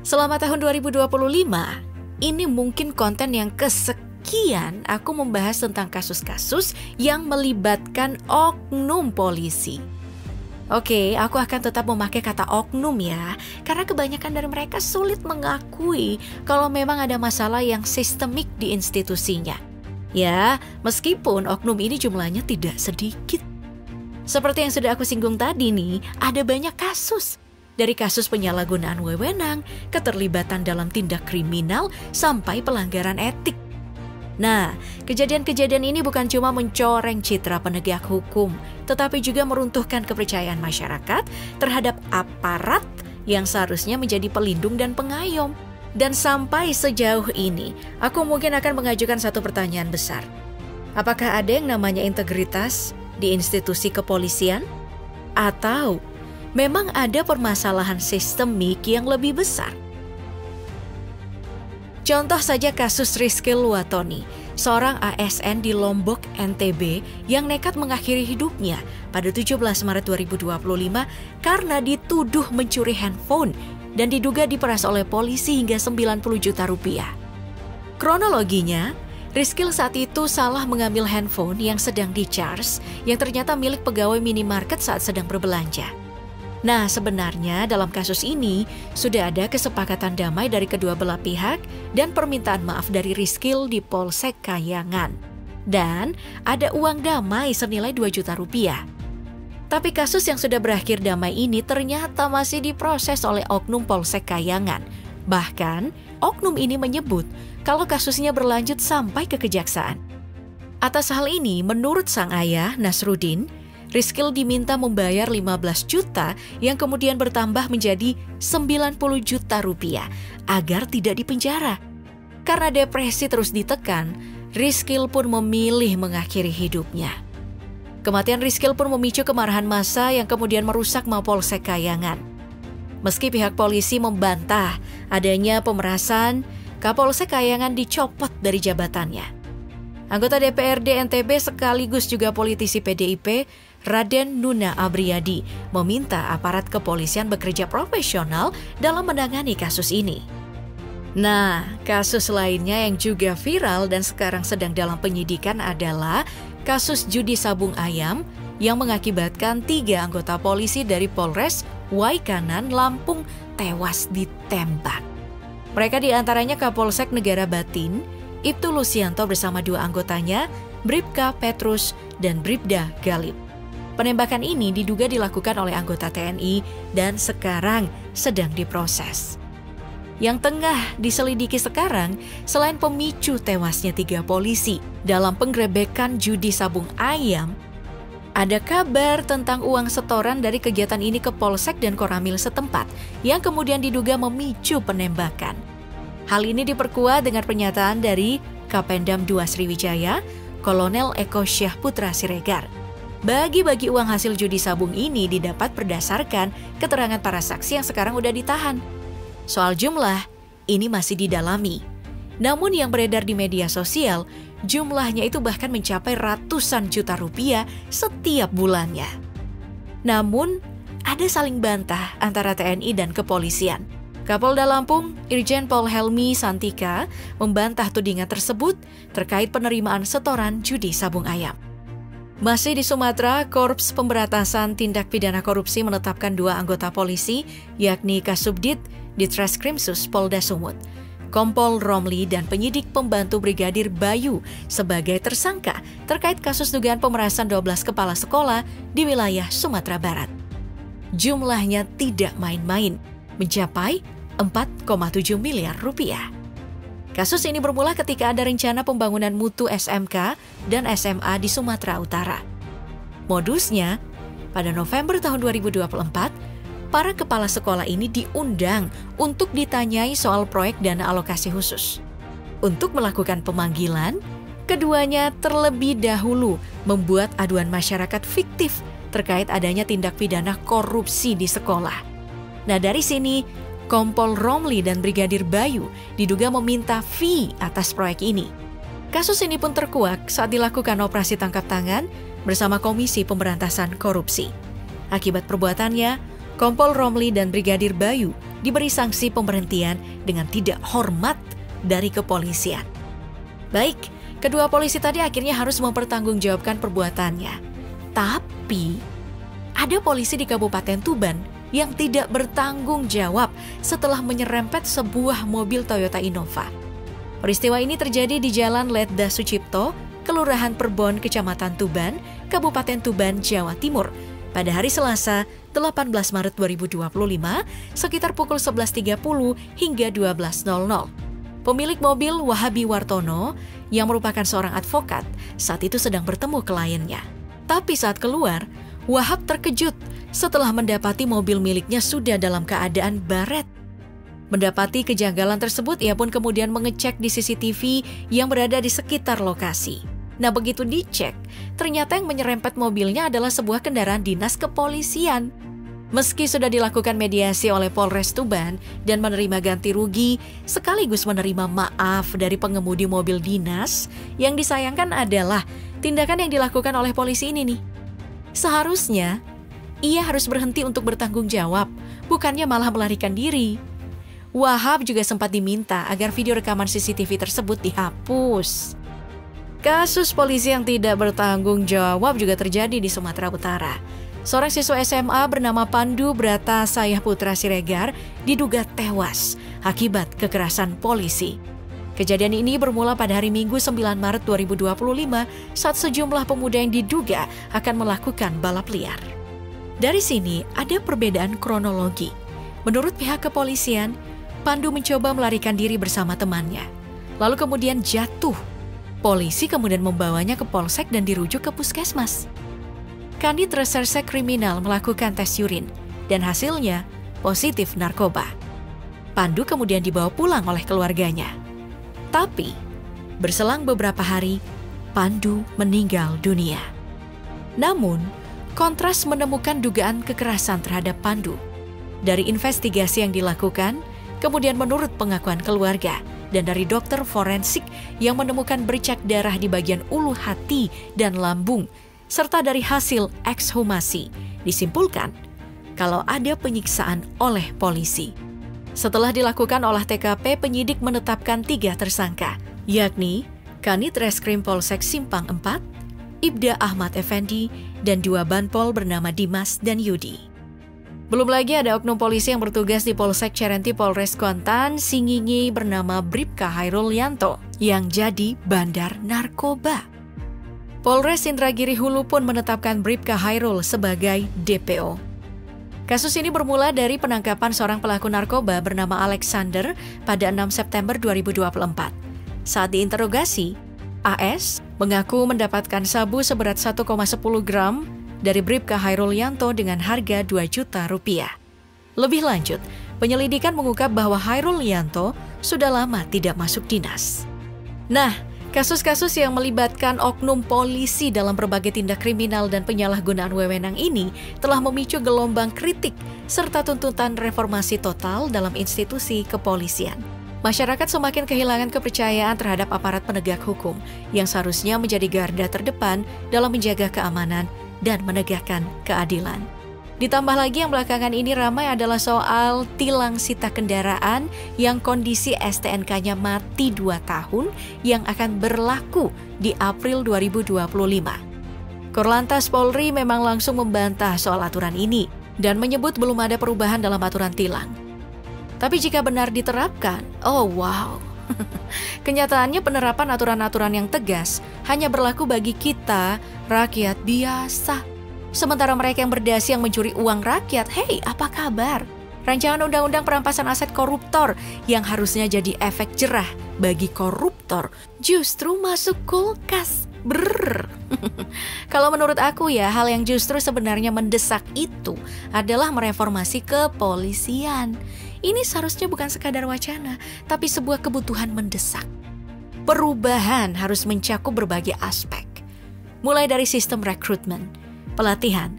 Selama tahun 2025, ini mungkin konten yang kesekian aku membahas tentang kasus-kasus yang melibatkan oknum polisi. Oke, aku akan tetap memakai kata oknum ya, karena kebanyakan dari mereka sulit mengakui kalau memang ada masalah yang sistemik di institusinya. Ya, meskipun oknum ini jumlahnya tidak sedikit. Seperti yang sudah aku singgung tadi nih, ada banyak kasus. Dari kasus penyalahgunaan wewenang, keterlibatan dalam tindak kriminal, sampai pelanggaran etik. Nah, kejadian-kejadian ini bukan cuma mencoreng citra penegak hukum, tetapi juga meruntuhkan kepercayaan masyarakat terhadap aparat yang seharusnya menjadi pelindung dan pengayom. Dan sampai sejauh ini, aku mungkin akan mengajukan satu pertanyaan besar. Apakah ada yang namanya integritas di institusi kepolisian? Atau memang ada permasalahan sistemik yang lebih besar? Contoh saja kasus Rizky Luatoni, seorang ASN di Lombok, NTB yang nekat mengakhiri hidupnya pada 17 Maret 2025 karena dituduh mencuri handphone dan diduga diperas oleh polisi hingga 90 juta rupiah. Kronologinya, Rizky saat itu salah mengambil handphone yang sedang di-charge yang ternyata milik pegawai minimarket saat sedang berbelanja. Nah, sebenarnya dalam kasus ini sudah ada kesepakatan damai dari kedua belah pihak dan permintaan maaf dari Rizky di Polsek Kayangan. Dan ada uang damai senilai 2 juta rupiah. Tapi kasus yang sudah berakhir damai ini ternyata masih diproses oleh oknum Polsek Kayangan. Bahkan, oknum ini menyebut kalau kasusnya berlanjut sampai ke kejaksaan. Atas hal ini, menurut sang ayah, Nasruddin, Rizky diminta membayar 15 juta yang kemudian bertambah menjadi 90 juta rupiah agar tidak dipenjara. Karena depresi terus ditekan, Rizky pun memilih mengakhiri hidupnya. Kematian Rizky pun memicu kemarahan massa yang kemudian merusak Mapolsek Kayangan. Meski pihak polisi membantah adanya pemerasan, Kapolsek Kayangan dicopot dari jabatannya. Anggota DPRD NTB sekaligus juga politisi PDIP, Raden Nuna Abriyadi, meminta aparat kepolisian bekerja profesional dalam menangani kasus ini. Nah, kasus lainnya yang juga viral dan sekarang sedang dalam penyidikan adalah kasus judi sabung ayam yang mengakibatkan 3 anggota polisi dari Polres Waikanan, Lampung tewas ditembak. Mereka diantaranya Kapolsek Negara Batin, Ibtu Lusianto bersama 2 anggotanya, Bribka Petrus dan Bribda Galib. Penembakan ini diduga dilakukan oleh anggota TNI dan sekarang sedang diproses. Yang tengah diselidiki sekarang, selain pemicu tewasnya 3 polisi dalam penggerebekan judi sabung ayam, ada kabar tentang uang setoran dari kegiatan ini ke Polsek dan Koramil setempat yang kemudian diduga memicu penembakan. Hal ini diperkuat dengan pernyataan dari Kapendam 2 Sriwijaya, Kolonel Eko Syah Putra Siregar. Bagi-bagi uang hasil judi sabung ini didapat berdasarkan keterangan para saksi yang sekarang udah ditahan. Soal jumlah, ini masih didalami. Namun yang beredar di media sosial, jumlahnya itu bahkan mencapai ratusan juta rupiah setiap bulannya. Namun, ada saling bantah antara TNI dan kepolisian. Kapolda Lampung, Irjen Pol Helmi Santika, membantah tudingan tersebut terkait penerimaan setoran judi sabung ayam. Masih di Sumatera, Korps Pemberantasan Tindak Pidana Korupsi menetapkan 2 anggota polisi, yakni Kasubdit Ditreskrimsus Polda Sumut, Kompol Romli dan penyidik pembantu Brigadir Bayu sebagai tersangka terkait kasus dugaan pemerasan 12 kepala sekolah di wilayah Sumatera Barat. Jumlahnya tidak main-main, mencapai 4,7 miliar rupiah. Kasus ini bermula ketika ada rencana pembangunan mutu SMK dan SMA di Sumatera Utara. Modusnya, pada November tahun 2024, para kepala sekolah ini diundang untuk ditanyai soal proyek dana alokasi khusus. Untuk melakukan pemanggilan, keduanya terlebih dahulu membuat aduan masyarakat fiktif terkait adanya tindak pidana korupsi di sekolah. Nah, dari sini Kompol Romli dan Brigadir Bayu diduga meminta fee atas proyek ini. Kasus ini pun terkuak saat dilakukan operasi tangkap tangan bersama Komisi Pemberantasan Korupsi. Akibat perbuatannya, Kompol Romli dan Brigadir Bayu diberi sanksi pemberhentian dengan tidak hormat dari kepolisian. Baik, kedua polisi tadi akhirnya harus mempertanggungjawabkan perbuatannya. Tapi, ada polisi di Kabupaten Tuban yang tidak bertanggung jawab setelah menyerempet sebuah mobil Toyota Innova. Peristiwa ini terjadi di Jalan Letda Sucipto, Kelurahan Perbon, Kecamatan Tuban, Kabupaten Tuban, Jawa Timur, pada hari Selasa, 18 Maret 2025, sekitar pukul 11.30 hingga 12.00. Pemilik mobil Wahabi Wartono, yang merupakan seorang advokat, saat itu sedang bertemu kliennya. Tapi saat keluar, Wahab terkejut setelah mendapati mobil miliknya sudah dalam keadaan baret. Mendapati kejanggalan tersebut, ia pun kemudian mengecek di CCTV yang berada di sekitar lokasi. Nah, begitu dicek, ternyata yang menyerempet mobilnya adalah sebuah kendaraan dinas kepolisian. Meski sudah dilakukan mediasi oleh Polres Tuban dan menerima ganti rugi, sekaligus menerima maaf dari pengemudi mobil dinas, yang disayangkan adalah tindakan yang dilakukan oleh polisi ini nih. Seharusnya, ia harus berhenti untuk bertanggung jawab, bukannya malah melarikan diri. Wahab juga sempat diminta agar video rekaman CCTV tersebut dihapus. Kasus polisi yang tidak bertanggung jawab juga terjadi di Sumatera Utara. Seorang siswa SMA bernama Pandu Brata Sayah Putra Siregar diduga tewas akibat kekerasan polisi. Kejadian ini bermula pada hari Minggu 9 Maret 2025 saat sejumlah pemuda yang diduga akan melakukan balap liar. Dari sini ada perbedaan kronologi. Menurut pihak kepolisian, Pandu mencoba melarikan diri bersama temannya, lalu kemudian jatuh. Polisi kemudian membawanya ke polsek dan dirujuk ke puskesmas. Kanit Reserse Kriminal melakukan tes urin dan hasilnya positif narkoba. Pandu kemudian dibawa pulang oleh keluarganya. Tapi, berselang beberapa hari, Pandu meninggal dunia. Namun, Kontras menemukan dugaan kekerasan terhadap Pandu. Dari investigasi yang dilakukan, kemudian menurut pengakuan keluarga, dan dari dokter forensik yang menemukan bercak darah di bagian ulu hati dan lambung, serta dari hasil ekshumasi, disimpulkan kalau ada penyiksaan oleh polisi. Setelah dilakukan olah TKP, penyidik menetapkan 3 tersangka, yakni Kanit Reskrim Polsek Simpang 4, Ibda Ahmad Effendi, dan 2 banpol bernama Dimas dan Yudi. Belum lagi ada oknum polisi yang bertugas di Polsek Cerenti Polres Kuantan, Singingi bernama Bribka Hairul Yanto yang jadi bandar narkoba. Polres Indragiri Hulu pun menetapkan Bribka Hairul sebagai DPO. Kasus ini bermula dari penangkapan seorang pelaku narkoba bernama Alexander pada 6 September 2024. Saat diinterogasi, AS mengaku mendapatkan sabu seberat 1,10 gram dari Bribka Hairul Yanto dengan harga 2 juta rupiah. Lebih lanjut, penyelidikan mengungkap bahwa Hairul Yanto sudah lama tidak masuk dinas. Nah, kasus-kasus yang melibatkan oknum polisi dalam berbagai tindak kriminal dan penyalahgunaan wewenang ini telah memicu gelombang kritik serta tuntutan reformasi total dalam institusi kepolisian. Masyarakat semakin kehilangan kepercayaan terhadap aparat penegak hukum yang seharusnya menjadi garda terdepan dalam menjaga keamanan dan menegakkan keadilan. Ditambah lagi yang belakangan ini ramai adalah soal tilang sita kendaraan yang kondisi STNK-nya mati 2 tahun yang akan berlaku di April 2025. Korlantas Polri memang langsung membantah soal aturan ini dan menyebut belum ada perubahan dalam aturan tilang. Tapi jika benar diterapkan, oh wow, kenyataannya penerapan aturan-aturan yang tegas hanya berlaku bagi kita, rakyat biasa. Sementara mereka yang berdasi yang mencuri uang rakyat, hey, apa kabar? Rancangan undang-undang perampasan aset koruptor yang harusnya jadi efek jerah bagi koruptor justru masuk kulkas. Brrr. Kalau menurut aku ya, hal yang justru sebenarnya mendesak itu adalah mereformasi kepolisian. Ini seharusnya bukan sekadar wacana, tapi sebuah kebutuhan mendesak. Perubahan harus mencakup berbagai aspek, mulai dari sistem rekrutmen, pelatihan,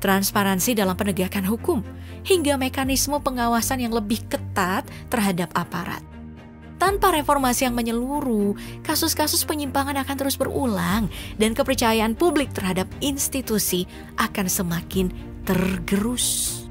transparansi dalam penegakan hukum, hingga mekanisme pengawasan yang lebih ketat terhadap aparat. Tanpa reformasi yang menyeluruh, kasus-kasus penyimpangan akan terus berulang dan kepercayaan publik terhadap institusi akan semakin tergerus.